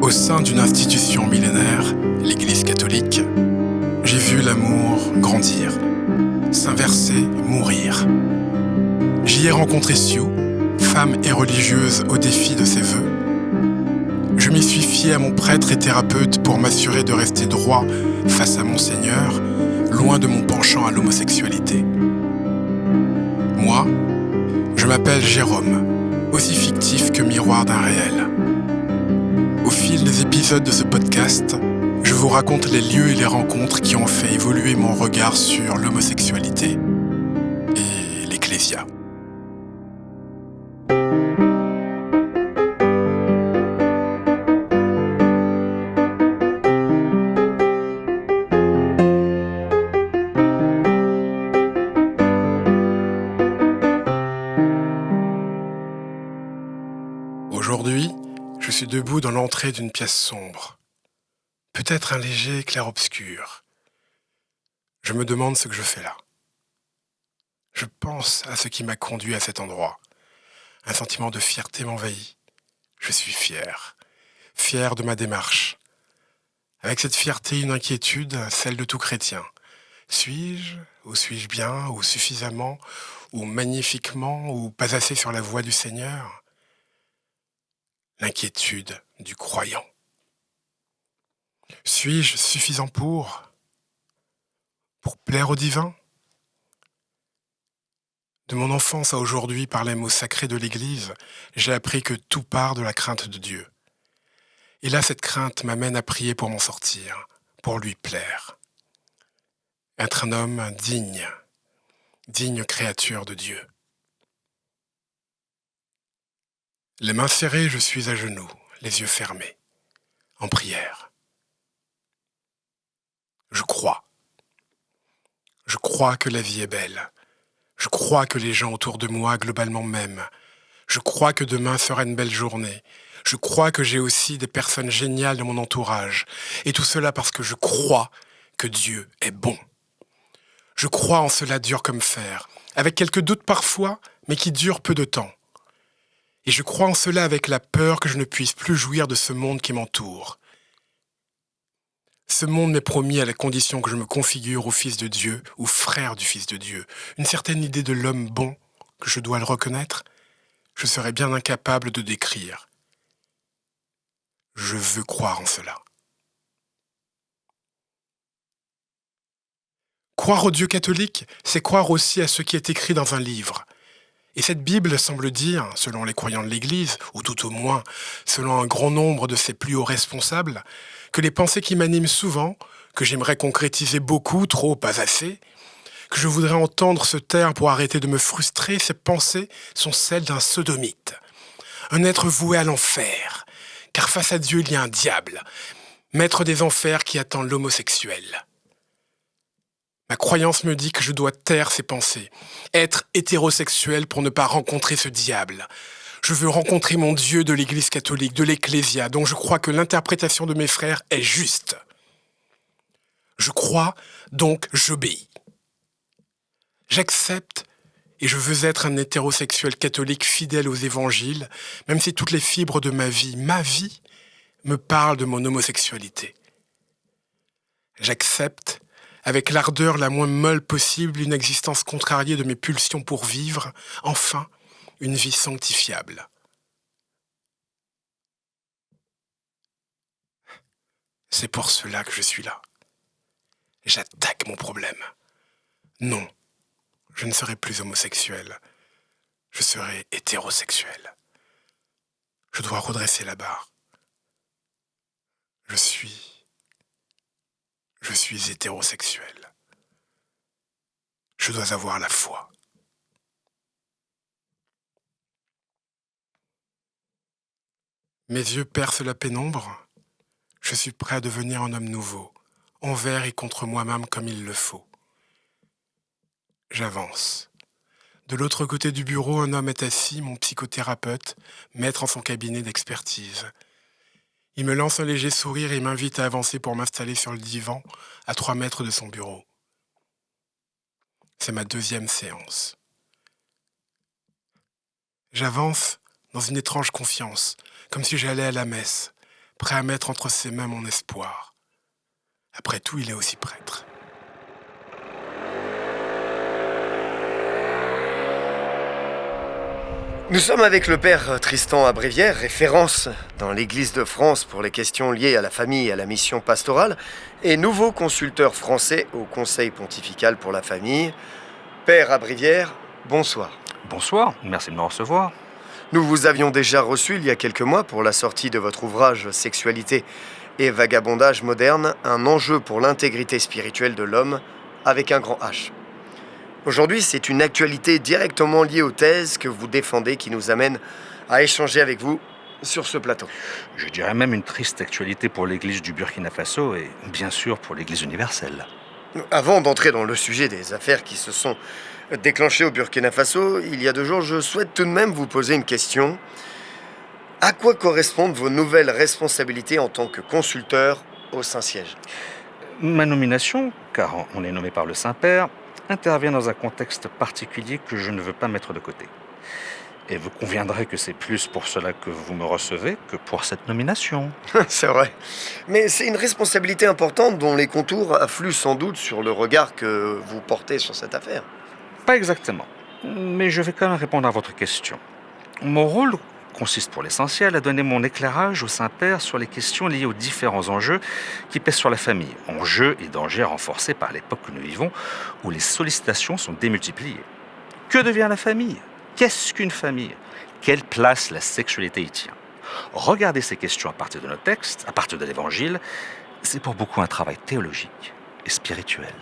Au sein d'une institution millénaire, l'Église catholique, j'ai vu l'amour grandir, s'inverser, mourir. J'y ai rencontré Sue, femme et religieuse au défi de ses vœux. Je m'y suis fié à mon prêtre et thérapeute pour m'assurer de rester droit face à mon Seigneur, loin de mon penchant à l'homosexualité. Moi, je m'appelle Jérôme, aussi fictif que miroir d'un réel. Au fil des épisodes de ce podcast, je vous raconte les lieux et les rencontres qui ont fait évoluer mon regard sur l'homosexualité et l'ecclésia. Aujourd'hui, je suis debout dans l'entrée d'une pièce sombre. Peut-être un léger clair-obscur. Je me demande ce que je fais là. Je pense à ce qui m'a conduit à cet endroit. Un sentiment de fierté m'envahit. Je suis fier. Fier de ma démarche. Avec cette fierté, une inquiétude, celle de tout chrétien. Suis-je, ou suis-je bien, ou suffisamment, ou magnifiquement, ou pas assez sur la voie du Seigneur ? L'inquiétude du croyant. Suis-je suffisant pour plaire au divin ? De mon enfance à aujourd'hui, par les mots sacrés de l'Église, j'ai appris que tout part de la crainte de Dieu. Et là, cette crainte m'amène à prier pour m'en sortir, pour lui plaire. Être un homme digne créature de Dieu. Les mains serrées, je suis à genoux, les yeux fermés, en prière. Je crois. Je crois que la vie est belle. Je crois que les gens autour de moi, globalement m'aiment. Je crois que demain sera une belle journée. Je crois que j'ai aussi des personnes géniales dans mon entourage. Et tout cela parce que je crois que Dieu est bon. Je crois en cela dur comme fer, avec quelques doutes parfois, mais qui durent peu de temps. Et je crois en cela avec la peur que je ne puisse plus jouir de ce monde qui m'entoure. Ce monde m'est promis à la condition que je me configure au Fils de Dieu, ou frère du Fils de Dieu. Une certaine idée de l'homme bon, que je dois le reconnaître, je serais bien incapable de décrire. Je veux croire en cela. Croire au Dieu catholique, c'est croire aussi à ce qui est écrit dans un livre. Et cette Bible semble dire, selon les croyants de l'Église, ou tout au moins selon un grand nombre de ses plus hauts responsables, que les pensées qui m'animent souvent, que j'aimerais concrétiser beaucoup, trop, pas assez, que je voudrais entendre se taire pour arrêter de me frustrer, ces pensées sont celles d'un sodomite, un être voué à l'enfer, car face à Dieu il y a un diable, maître des enfers qui attend l'homosexuel. Ma croyance me dit que je dois taire ces pensées, être hétérosexuel pour ne pas rencontrer ce diable. Je veux rencontrer mon Dieu de l'Église catholique, de l'Ecclésia, dont je crois que l'interprétation de mes frères est juste. Je crois, donc j'obéis. J'accepte et je veux être un hétérosexuel catholique fidèle aux évangiles, même si toutes les fibres de ma vie, me parlent de mon homosexualité. J'accepte avec l'ardeur la moins molle possible, une existence contrariée de mes pulsions pour vivre, enfin, une vie sanctifiable. C'est pour cela que je suis là. J'attaque mon problème. Non, je ne serai plus homosexuel. Je serai hétérosexuel. Je dois redresser la barre. Je suis hétérosexuel. Je dois avoir la foi. Mes yeux percent la pénombre. Je suis prêt à devenir un homme nouveau, envers et contre moi-même comme il le faut. J'avance. De l'autre côté du bureau, un homme est assis, mon psychothérapeute, maître en son cabinet d'expertise. Il me lance un léger sourire et m'invite à avancer pour m'installer sur le divan, à 3 mètres de son bureau. C'est ma 2e séance. J'avance dans une étrange confiance, comme si j'allais à la messe, prêt à mettre entre ses mains mon espoir. Après tout, il est aussi prêtre. Nous sommes avec le père Tristan Abrévière, référence dans l'Église de France pour les questions liées à la famille et à la mission pastorale, et nouveau consulteur français au Conseil pontifical pour la famille. Père Abrévière, bonsoir. Bonsoir, merci de me recevoir. Nous vous avions déjà reçu il y a quelques mois pour la sortie de votre ouvrage Sexualité et vagabondage moderne, un enjeu pour l'intégrité spirituelle de l'homme avec un grand H. Aujourd'hui, c'est une actualité directement liée aux thèses que vous défendez qui nous amène à échanger avec vous sur ce plateau. Je dirais même une triste actualité pour l'Église du Burkina Faso et bien sûr pour l'Église universelle. Avant d'entrer dans le sujet des affaires qui se sont déclenchées au Burkina Faso, il y a 2 jours, je souhaite tout de même vous poser une question. À quoi correspondent vos nouvelles responsabilités en tant que consulteur au Saint-Siège ? Ma nomination, car on est nommé par le Saint-Père, intervient dans un contexte particulier que je ne veux pas mettre de côté. Et vous conviendrez que c'est plus pour cela que vous me recevez que pour cette nomination. C'est vrai. Mais c'est une responsabilité importante dont les contours affluent sans doute sur le regard que vous portez sur cette affaire. Pas exactement, mais je vais quand même répondre à votre question. Mon rôle consiste pour l'essentiel à donner mon éclairage au Saint-Père sur les questions liées aux différents enjeux qui pèsent sur la famille, enjeux et dangers renforcés par l'époque que nous vivons où les sollicitations sont démultipliées. Que devient la famille ? Qu'est-ce qu'une famille ? Quelle place la sexualité y tient ? Regarder ces questions à partir de nos textes, à partir de l'Évangile, c'est pour beaucoup un travail théologique et spirituel.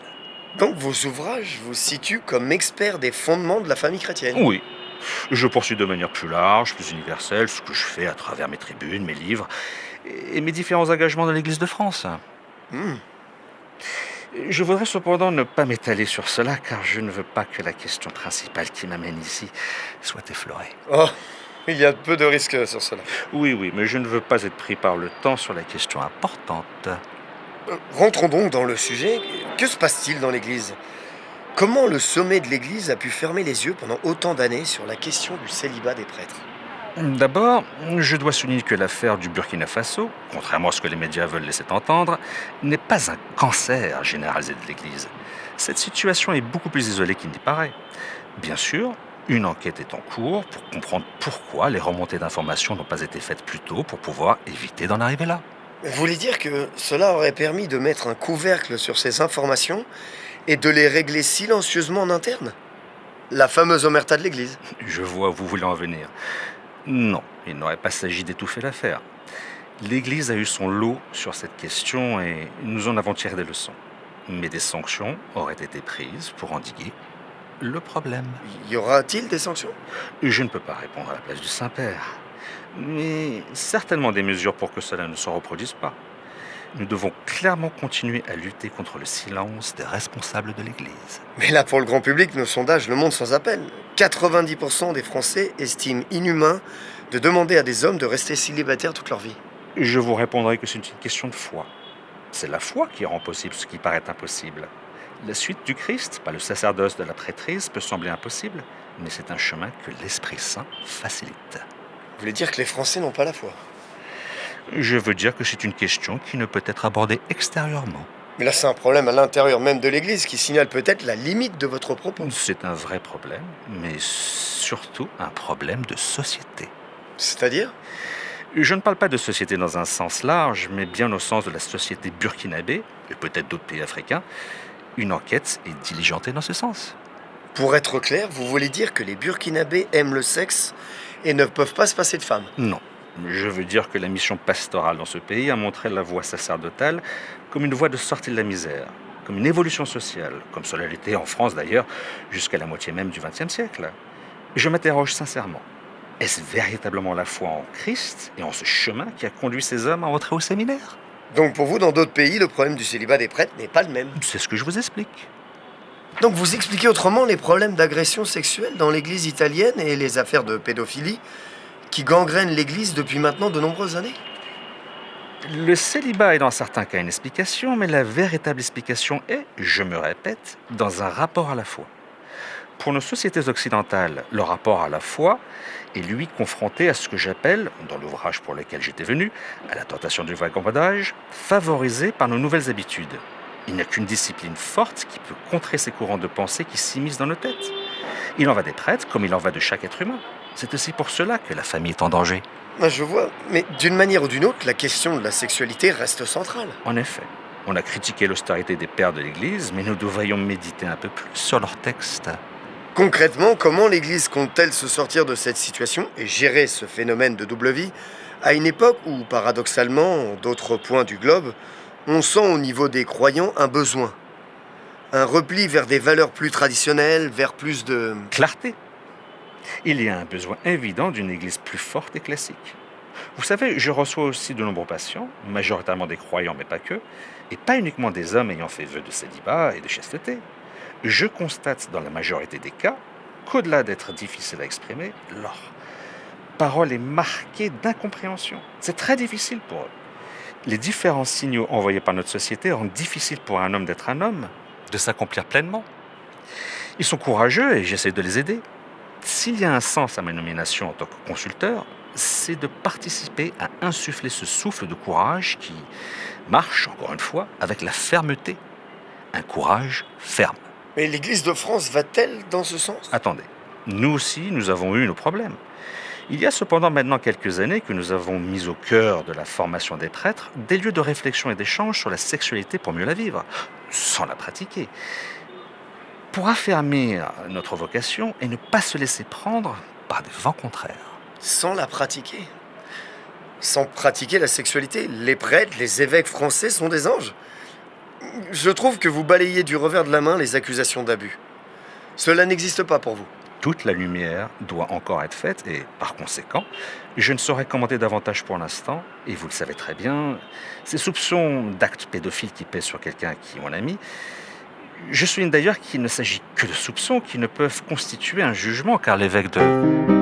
Donc vos ouvrages vous situent comme expert des fondements de la famille chrétienne. Oui. Je poursuis de manière plus large, plus universelle, ce que je fais à travers mes tribunes, mes livres et mes différents engagements dans l'Église de France. Je voudrais cependant ne pas m'étaler sur cela, car je ne veux pas que la question principale qui m'amène ici soit effleurée. Oh, il y a peu de risques sur cela. Oui, mais je ne veux pas être pris par le temps sur la question importante. Rentrons donc dans le sujet. Que se passe-t-il dans l'Église ? Comment le sommet de l'Église a pu fermer les yeux pendant autant d'années sur la question du célibat des prêtres ? D'abord, je dois souligner que l'affaire du Burkina Faso, contrairement à ce que les médias veulent laisser entendre, n'est pas un cancer généralisé de l'Église. Cette situation est beaucoup plus isolée qu'il n'y paraît. Bien sûr, une enquête est en cours pour comprendre pourquoi les remontées d'informations n'ont pas été faites plus tôt pour pouvoir éviter d'en arriver là. Vous voulez dire que cela aurait permis de mettre un couvercle sur ces informations et de les régler silencieusement en interne ? La fameuse omerta de l'Église. Je vois où vous voulez en venir. Non, il n'aurait pas s'agi d'étouffer l'affaire. L'Église a eu son lot sur cette question et nous en avons tiré des leçons. Mais des sanctions auraient été prises pour endiguer le problème. Y aura-t-il des sanctions ? Je ne peux pas répondre à la place du Saint-Père, mais certainement des mesures pour que cela ne se reproduise pas. Nous devons clairement continuer à lutter contre le silence des responsables de l'Église. Mais là, pour le grand public, nos sondages le montrent sans appel. 90% des Français estiment inhumain de demander à des hommes de rester célibataires toute leur vie. Je vous répondrai que c'est une question de foi. C'est la foi qui rend possible ce qui paraît impossible. La suite du Christ, pas le sacerdoce de la prêtrise, peut sembler impossible, mais c'est un chemin que l'Esprit Saint facilite. Vous voulez dire que les Français n'ont pas la foi ? Je veux dire que c'est une question qui ne peut être abordée extérieurement. Mais là, c'est un problème à l'intérieur même de l'Église qui signale peut-être la limite de votre propos. C'est un vrai problème, mais surtout un problème de société. C'est-à-dire ? Je ne parle pas de société dans un sens large, mais bien au sens de la société burkinabé, et peut-être d'autres pays africains. Une enquête est diligentée dans ce sens. Pour être clair, vous voulez dire que les Burkinabés aiment le sexe et ne peuvent pas se passer de femmes ? Non. Je veux dire que la mission pastorale dans ce pays a montré la voie sacerdotale comme une voie de sortie de la misère, comme une évolution sociale, comme cela l'était en France d'ailleurs jusqu'à la moitié même du XXe siècle. Je m'interroge sincèrement. Est-ce véritablement la foi en Christ et en ce chemin qui a conduit ces hommes à entrer au séminaire? Donc pour vous, dans d'autres pays, le problème du célibat des prêtres n'est pas le même. C'est ce que je vous explique. Donc vous expliquez autrement les problèmes d'agression sexuelle dans l'église italienne et les affaires de pédophilie qui gangrènent l'église depuis maintenant de nombreuses années? Le célibat est dans certains cas une explication, mais la véritable explication est, je me répète, dans un rapport à la foi. Pour nos sociétés occidentales, le rapport à la foi est lui confronté à ce que j'appelle, dans l'ouvrage pour lequel j'étais venu, à la tentation du vagabondage, favorisé par nos nouvelles habitudes. Il n'y a qu'une discipline forte qui peut contrer ces courants de pensée qui s'immiscent dans nos têtes. Il en va des prêtres comme il en va de chaque être humain. C'est aussi pour cela que la famille est en danger. Je vois, mais d'une manière ou d'une autre, la question de la sexualité reste centrale. En effet, on a critiqué l'austérité des pères de l'Église, mais nous devrions méditer un peu plus sur leurs textes. Concrètement, comment l'Église compte-t-elle se sortir de cette situation et gérer ce phénomène de double vie à une époque où, paradoxalement, en d'autres points du globe, on sent au niveau des croyants un besoin, un repli vers des valeurs plus traditionnelles, vers plus de... Clarté. Il y a un besoin évident d'une Église plus forte et classique. Vous savez, je reçois aussi de nombreux patients, majoritairement des croyants, mais pas que, et pas uniquement des hommes ayant fait vœu de célibat et de chasteté. Je constate dans la majorité des cas qu'au-delà d'être difficile à exprimer, leur parole est marquée d'incompréhension. C'est très difficile pour eux. Les différents signaux envoyés par notre société rendent difficile pour un homme d'être un homme, de s'accomplir pleinement. Ils sont courageux et j'essaie de les aider. S'il y a un sens à ma nomination en tant que consulteur, c'est de participer à insuffler ce souffle de courage qui marche, encore une fois, avec la fermeté. Un courage ferme. Mais l'Église de France va-t-elle dans ce sens? Attendez, nous aussi, nous avons eu nos problèmes. Il y a cependant maintenant quelques années que nous avons mis au cœur de la formation des prêtres des lieux de réflexion et d'échange sur la sexualité pour mieux la vivre, sans la pratiquer. Pour affermir notre vocation et ne pas se laisser prendre par des vents contraires. Sans la pratiquer? Sans pratiquer la sexualité, les prêtres, les évêques français sont des anges? Je trouve que vous balayez du revers de la main les accusations d'abus. Cela n'existe pas pour vous. Toute la lumière doit encore être faite et, par conséquent, je ne saurais commenter davantage pour l'instant, et vous le savez très bien, ces soupçons d'actes pédophiles qui pèsent sur quelqu'un qui est mon ami, je souligne d'ailleurs qu'il ne s'agit que de soupçons qui ne peuvent constituer un jugement car l'évêque de...